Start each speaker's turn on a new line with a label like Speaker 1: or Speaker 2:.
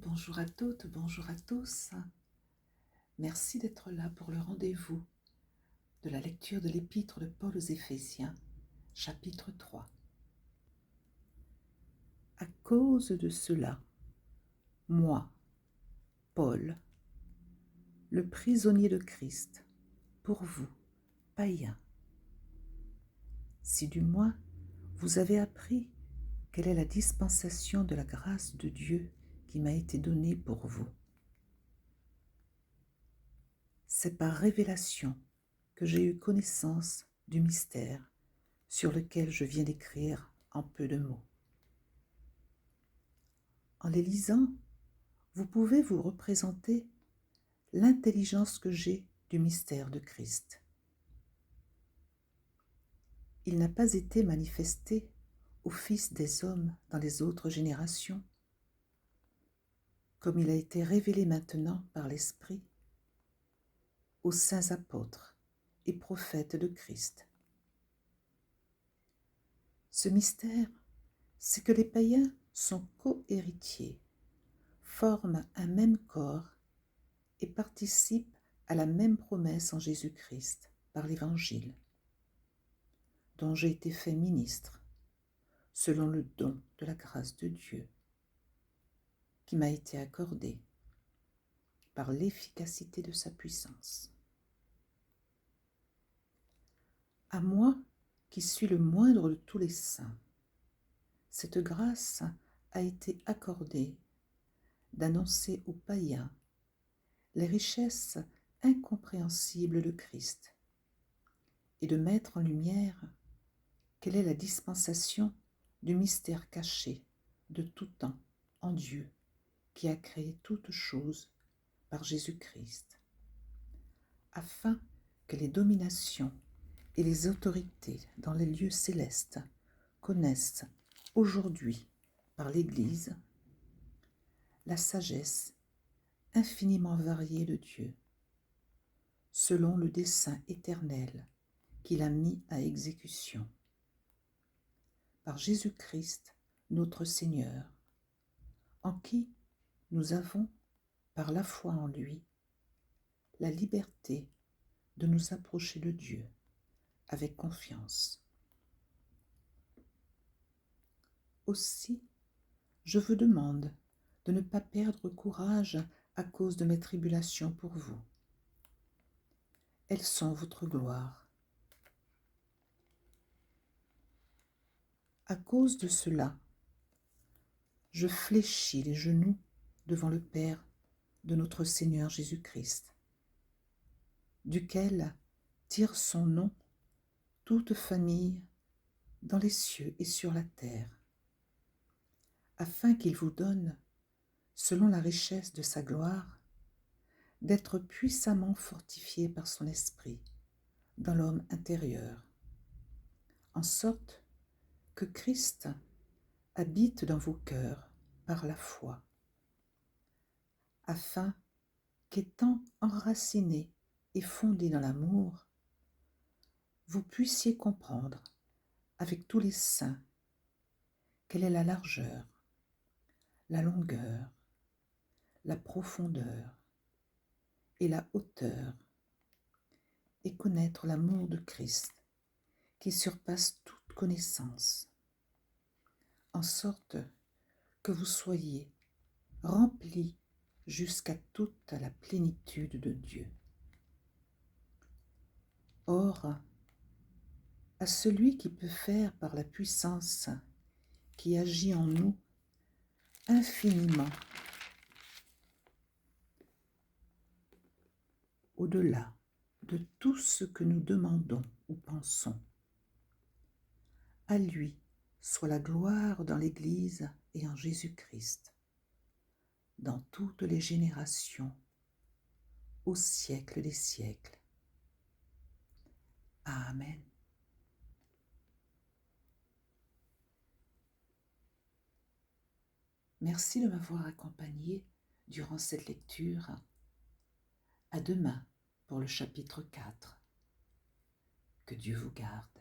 Speaker 1: Bonjour à toutes, bonjour à tous. Merci d'être là pour le rendez-vous de la lecture de l'épître de Paul aux Éphésiens, chapitre 3. À cause de cela, moi, Paul, le prisonnier de Christ, pour vous, païens, si du moins vous avez appris quelle est la dispensation de la grâce de Dieu qui m'a été donnée pour vous. C'est par révélation que j'ai eu connaissance du mystère sur lequel je viens d'écrire en peu de mots. En les lisant, vous pouvez vous représenter l'intelligence que j'ai du mystère de Christ. Il n'a pas été manifesté aux fils des hommes dans les autres générations, comme il a été révélé maintenant par l'Esprit aux saints apôtres et prophètes de Christ. Ce mystère, c'est que les païens sont co-héritiers, forment un même corps et participent à la même promesse en Jésus-Christ par l'Évangile, dont j'ai été fait ministre, selon le don de la grâce de Dieu, qui m'a été accordé par l'efficacité de sa puissance. À moi, qui suis le moindre de tous les saints, cette grâce a été accordée d'annoncer aux païens les richesses incompréhensibles de Christ et de mettre en lumière quelle est la dispensation du mystère caché de tout temps en Dieu qui a créé toutes choses par Jésus-Christ, afin que les dominations et les autorités dans les lieux célestes connaissent aujourd'hui par l'Église la sagesse infiniment variée de Dieu, selon le dessein éternel qu'il a mis à exécution. Par Jésus-Christ, notre Seigneur, en qui nous avons, par la foi en lui, la liberté de nous approcher de Dieu avec confiance. Aussi, je vous demande de ne pas perdre courage à cause de mes tribulations pour vous. Elles sont votre gloire. À cause de cela, je fléchis les genoux devant le Père de notre Seigneur Jésus-Christ, duquel tire son nom toute famille dans les cieux et sur la terre, afin qu'il vous donne, selon la richesse de sa gloire, d'être puissamment fortifié par son esprit dans l'homme intérieur, en sorte que Christ habite dans vos cœurs par la foi, afin qu'étant enracinés et fondés dans l'amour, vous puissiez comprendre avec tous les saints quelle est la largeur, la longueur, la profondeur et la hauteur, et connaître l'amour de Christ qui surpasse toute connaissance, en sorte que vous soyez remplis jusqu'à toute la plénitude de Dieu. Or, à celui qui peut faire par la puissance qui agit en nous infiniment au-delà de tout ce que nous demandons ou pensons, à lui soit la gloire dans l'Église et en Jésus-Christ, dans toutes les générations, au siècle des siècles. Amen. Merci de m'avoir accompagné durant cette lecture. À demain pour le chapitre 4. Que Dieu vous garde.